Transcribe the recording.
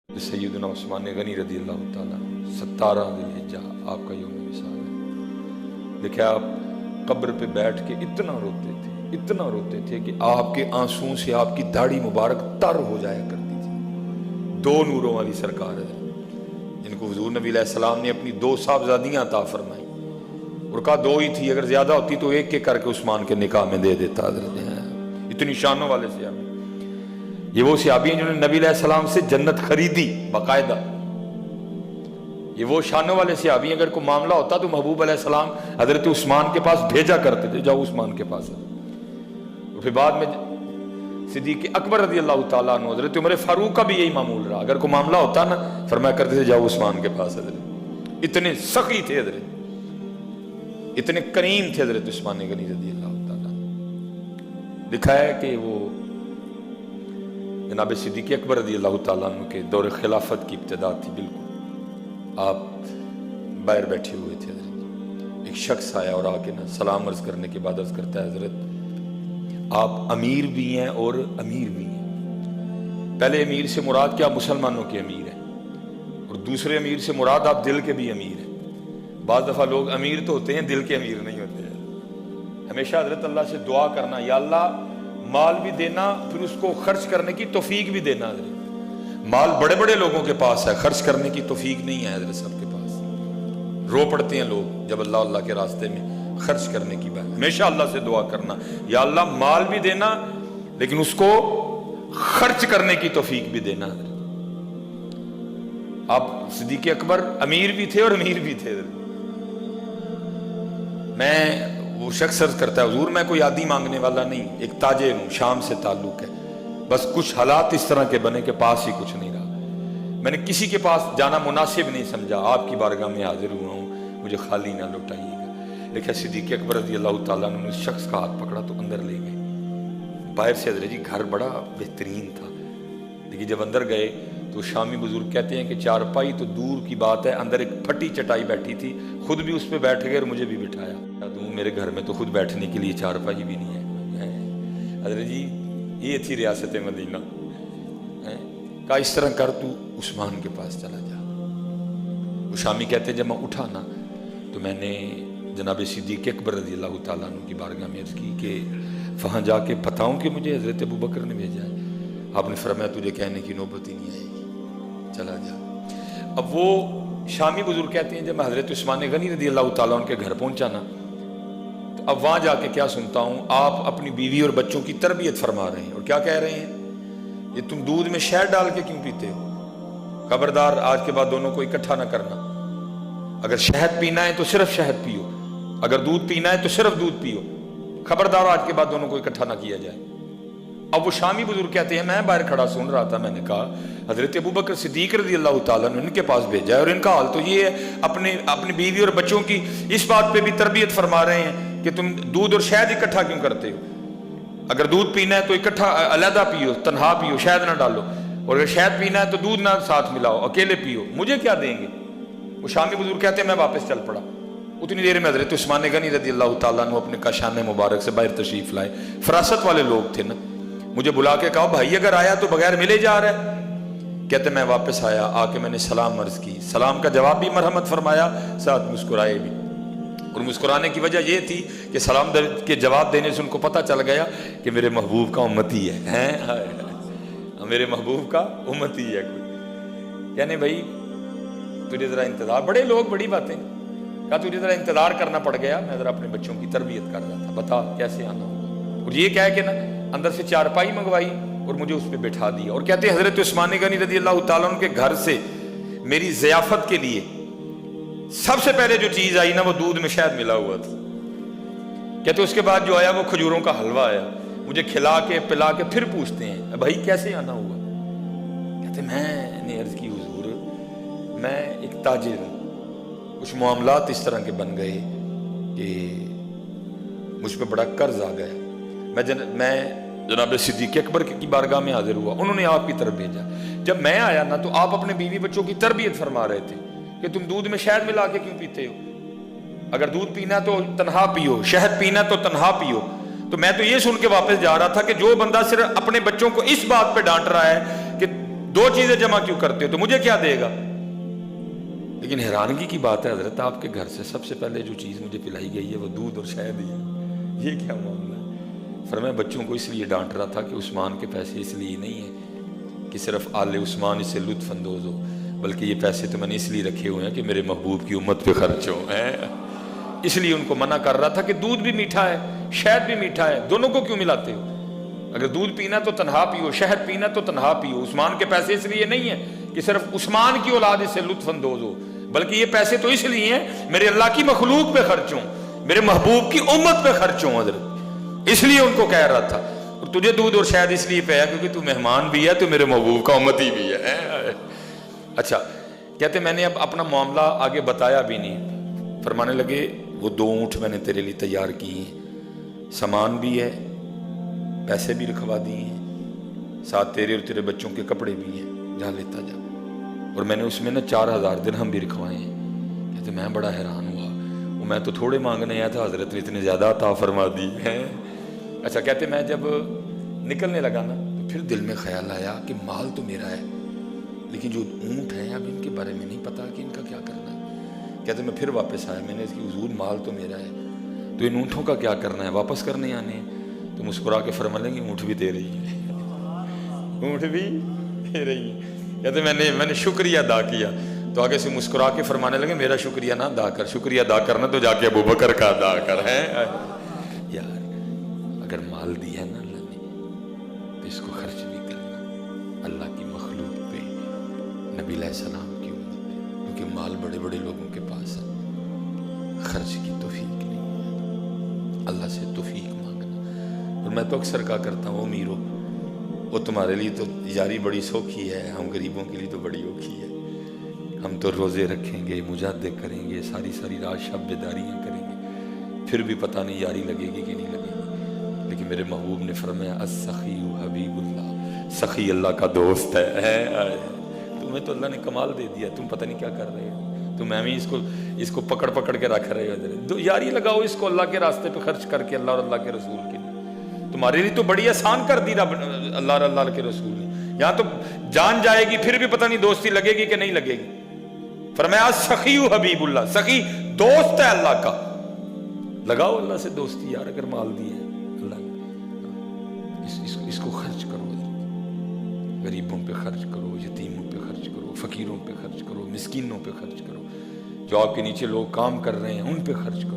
सैयदना उस्मान गनी रज़ी अल्लाह ताला 17 ज़िलहिज्जा आपका यौम विसाल है। देखिए आप कब्र पे बैठ के इतना रोते थे कि आपके आंसुओं से आपकी दाढ़ी मुबारक तर हो जाया करती थी। दो नूरों वाली सरकार है जिनको हुजूर नबी अलैहिस्सलाम ने अपनी दो साहबजादियां अता फरमाई और कहा दो ही थी, अगर ज्यादा होती तो एक के करके उस्मान के निकाह में दे देता। इतनी शानों वाले सहाबी, ये वो सहाबी हैं जिन्होंने नबी अलैहिस्सलाम से जन्नत खरीदी बाकायदा। ये वो शानों वाले सहाबी, अगर कोई मामला होता तो महबूब अलैहिस्सलाम हजरत उस्मान के पास भेजा करते थे, जाओ उस्मान के पास। और फिर बाद में सिद्दीक़ अकबर रज़ी अल्लाह ताला अन्हु, हजरत उमर फारूक का भी यही मामूल रहा। अगर कोई मामला होता ना, फरमाया करते थे जाओ उस्मान के पास। हजरत इतने सखी थे, हजरत इतने करीम थे हजरत उस्मान गनी रज़ी अल्लाह ताला। लिखा है कि वो जनाब सिद्दीक़ अकबर रज़ी अल्लाह ताला अन्हु के दौर खिलाफत की इब्तिदा थी। बिल्कुल आप बाहर बैठे हुए थे, हजरत एक शख्स आया और आके ना सलाम अर्ज करने के बाद अर्ज करता है, हजरत आप अमीर भी हैं और अमीर भी हैं। पहले अमीर से मुराद क्या, मुसलमानों के अमीर है, और दूसरे अमीर से मुराद आप दिल के भी अमीर हैं। बाज़ दफ़ा लोग अमीर तो होते हैं, दिल के अमीर नहीं होते हैं। हमेशा हजरत अल्लाह से दुआ करना, या अल्लाह माल भी देना, फिर उसको खर्च करने की तौफीक भी देना। माल बड़े बड़े लोगों के पास है, खर्च करने की तौफीक नहीं है हजरत सबके पास। रो पड़ते हैं लोग जब अल्लाह के रास्ते में खर्च करने की बात। हमेशा अल्लाह से दुआ करना, या अल्लाह माल भी देना लेकिन उसको खर्च करने की तौफीक भी देना। आप सिद्दीक़ अकबर अमीर भी थे और अमीर भी थे। मैं वो शख्स अर्ज करता है, हुजूर मैं कोई आदि मांगने वाला नहीं, एक ताजिर हूँ, शाम से ताल्लुक है, बस कुछ हालात इस तरह के बने के पास ही कुछ नहीं रहा। मैंने किसी के पास जाना मुनासिब नहीं समझा, आपकी बारगाह में हाजिर हुआ हूँ, मुझे खाली ना लौटाइएगा। लेकिन सिद्दीक़ अकबर रज़ी अल्लाह ताला ने उस शख्स का हाथ पकड़ा तो अंदर ले गए। बाहर से हजरत जी घर बड़ा बेहतरीन था, लेकिन जब अंदर गए तो शामी बुजुर्ग कहते हैं कि चारपाई तो दूर की बात है, अंदर एक फटी चटाई बैठी थी, खुद भी उस पर बैठ गए और मुझे भी बिठाया। मेरे घर में तो खुद बैठने के लिए चारपाई भी नहीं है। हजरत जी ये थी रियासत मदीना। कहा इस तरह कर, तू उस्मान के पास चला जा। वो शामी कहते हैं जब मैं उठा ना तो मैंने जनाब सिद्दीक़ अकबर रज़ी अल्लाह ताला अन्हु की बारगाह में अर्ज़ की कि वहाँ जाके बताऊँ कि मुझे हज़रत अबू बकर ने भेजा है। आपने फरमाया तुझे कहने की नौबत ही नहीं आएगी, चला जा। अब वो शामी बुजुर्ग कहते हैं जब मैं हज़रत उस्मान गनी रज़ी अल्लाह ताला उनके घर पहुँचा ना, तो अब वहाँ जाके क्या सुनता हूँ, आप अपनी बीवी और बच्चों की तरबियत फरमा रहे हैं। और क्या कह रहे हैं, ये तुम दूध में शहद डाल के क्यों पीते हो? खबरदार आज के बाद दोनों को इकट्ठा ना करना। अगर शहद पीना है तो सिर्फ शहद पियो, अगर दूध पीना है तो सिर्फ दूध पियो। खबरदार आज के बाद दोनों को इकट्ठा ना किया जाए। अब वो शामी बुजुर्ग कहते हैं मैं बाहर खड़ा सुन रहा था, मैंने कहा हजरत अबू बकर सिद्दीक रज़ी अल्लाह ताला ने इनके पास भेजा है और इनका हाल तो ये है, अपनी बीवी और बच्चों की इस बात पे भी तरबियत फरमा रहे हैं कि तुम दूध और शहद इकट्ठा क्यों करते हो? अगर दूध पीना है तो इकट्ठा अलहदा पियो, तन्हा पियो, शहद ना डालो, और अगर शहद पीना है तो दूध ना साथ मिलाओ, अकेले पियो, मुझे क्या देंगे? वो शामी बुजुर्ग कहते हैं मैं वापस चल पड़ा। उतनी देर में हजरत उस्मान गनी रज़ी अल्लाह ताला अन्हु अपने काशाने मुबारक से बाहर तशरीफ लाए। फरासत वाले लोग थे ना, मुझे बुला के कहा भाई अगर आया तो बगैर मिले जा रहा है। कहते मैं वापस आया, आके मैंने सलाम अर्ज की, सलाम का जवाब भी मरहमत फरमाया, साथ मुस्कुराए भी। और मुस्कुराने की वजह यह थी कि सलाम के जवाब देने से उनको पता चल गया कि मेरे महबूब का उम्मती है, मेरे महबूब का उम्मती है कोई। कहने भाई तुझे जरा इंतजार, बड़े लोग बड़ी बातें, कहा तुझे जरा इंतजार करना पड़ गया, मैं जरा अपने बच्चों की तरबियत कर रहा था, बता कैसे आना होगा। और ये कह के ना अंदर से चारपाई मंगवाई और मुझे उस पर बैठा दिया। और कहते हैं हजरत उस्मान गनी रज़ी अल्लाह ताला उनके घर से मेरी ज़ियाफत के लिए सबसे पहले जो चीज आई ना वो दूध में शहद मिला हुआ था। कहते उसके बाद जो आया वो खजूरों का हलवा आया, मुझे खिला के पिला के फिर पूछते हैं भाई कैसे आना हुआ? कहते मैंने अर्ज की हुजूर मैं एक ताजिर हूँ, कुछ मामलात इस तरह के बन गए कि मुझ पर बड़ा कर्ज आ गया। मैं जनाब सिद्दीक़ अकबर की बारगाह में हाजिर हुआ, उन्होंने आपकी तरफ भेजा। जब मैं आया ना तो आप अपने बीवी बच्चों की तरबियत फरमा रहे थे कि तुम दूध में शहद मिला के क्यों पीते हो? अगर दूध पीना तो तन्हा पियो, शहद पीना तो तन्हा पियो। तो मैं तो ये सुन के वापस जा रहा था कि जो बंदा सिर्फ अपने बच्चों को इस बात पे डांट रहा है कि 2 چیزیں جمع کیوں کرتے ہو تو مجھے کیا دے گا؟ لیکن حیرانگی کی بات ہے حضرت، آپ کے گھر سے سب سے پہلے جو چیز مجھے پلائی گئی ہے وہ دودھ اور شہد ہی ہے، یہ کیا معاملہ ہے؟ فرمایا بچوں کو اس لیے ڈانٹ رہا تھا کہ عثمان کے پیسے اس لیے نہیں ہیں کہ صرف آل عثمان اس سے لطف اندوز ہو، بلکہ یہ پیسے تو میں نے اس لیے رکھے ہوئے ہیں کہ میرے محبوب کی امت پہ خرچ ہو، اس لیے ان کو منع کر رہا تھا کہ دودھ بھی میٹھا ہے شہد بھی میٹھا ہے، دونوں کو کیوں ملاتے ہو؟ اگر دودھ پینا تو تنہا پیو، شہد پینا تو تنہا پیو۔ عثمان کے پیسے اس لیے نہیں ہیں کہ صرف عثمان کی اولاد اس سے لطف اندوز ہو، بلکہ یہ پیسے تو اس لیے ہیں میرے اللہ کی مخلوق پہ خرچ ہوں، میرے محبوب کی امت پہ خرچ ہوں حضرت، اس لیے ان کو کہہ رہا تھا۔ اور تجھے دودھ اور شہد اس لیے پیا کیونکہ تو مہمان بھی ہے، تو میرے محبوب کا امتی بھی ہے۔ اچھا کہتے میں نے اب اپنا معاملہ آگے بتایا بھی نہیں، فرمانے لگے وہ 2 اونٹ میں نے تیرے لیے تیار کی ہیں، سامان بھی ہے، پیسے بھی رکھوا دیے ہیں، ساتھ تیرے اور تیرے بچوں کے کپڑے بھی ہیں، جا لیتا جا۔ اور میں نے اس میں 4000 درہم بھی رکھوائے ہیں۔ کہتے میں بڑا حیران ہوا، وہ میں تو تھوڑے مانگنے آیا تھا، حضرت نے اتنے زیادہ عطا فرما دی ہیں۔ اچھا کہتے میں جب نکلنے لگا نا تو پھر دل میں خیال آیا کہ مال تو میرا ہے، لیکن جو اونٹ ہیں اب ان کے بارے میں نہیں پتا کہ ان کا کیا کرنا ہے۔ کہتے میں پھر واپس آیا، میں نے اس کی حضور مال تو میرا ہے، تو ان اونٹوں کا کیا کرنا ہے، واپس کرنے آنے ہیں؟ تو مسکرا کے فرما لیں گے اونٹ بھی دے رہی ہے، اونٹ بھی دے رہی ہے۔ کہتے میں نے شکریہ ادا کیا، تو آگے سے مسکرا کے فرمانے لگے میرا شکریہ نہ ادا کر، شکریہ ادا کرنا تو جا کے ابو بکر کا ادا کر ہے۔ یار اگر مال دیا نا اللہ نے تو اس کو خرچ بھی کرنا اللہ کی مخلوق پہ، نبی علیہ السلام کی امت پہ، کیونکہ مال بڑے بڑے لوگوں کے پاس ہے، خرچ کی توفیق نہیں ہے، اللہ سے توفیق مانگنا۔ اور میں تو اکثر کہا کرتا ہوں امیرو، وہ تمہارے لیے تو یاری بڑی سوکھی ہے، ہم غریبوں کے لیے تو بڑی اوکھی ہے۔ ہم تو روزے رکھیں گے، مجاہدے کریں گے، ساری رات شب بیداریاں کریں گے، پھر بھی پتہ نہیں یاری لگے گی کہ نہیں لگے گی۔ لیکن میرے محبوب نے فرمایا السخی حبیب اللہ، سخی اللہ کا دوست ہے۔ تمہیں تو اللہ نے کمال دے دیا، تم پتہ نہیں کیا کر رہے ہو، تم میں اس کو پکڑ کے رکھ رہے ہو۔ یاری لگاؤ اس کو اللہ کے راستے پہ خرچ کر کے، اللہ اور اللہ کے رسول کے لیے۔ تمہارے لیے تو بڑی آسان کر دی رب اللہ اور اللہ کے رسول نے، یہاں تو جان جائے گی پھر بھی پتہ نہیں دوستی لگے گی کہ نہیں لگے گی۔ فرمایا سخی حبیب اللہ، سخی دوست ہے اللہ کا، لگاؤ اللہ سے دوستی یار، اگر مال دی ہے اللہ نے، اس کو خرچ کرو، غریبوں پہ خرچ کرو، یتیموں پہ خرچ کرو، فقیروں پہ خرچ کرو، مسکینوں پہ خرچ کرو، جو آپ کے نیچے لوگ کام کر رہے ہیں ان پہ خرچ کرو۔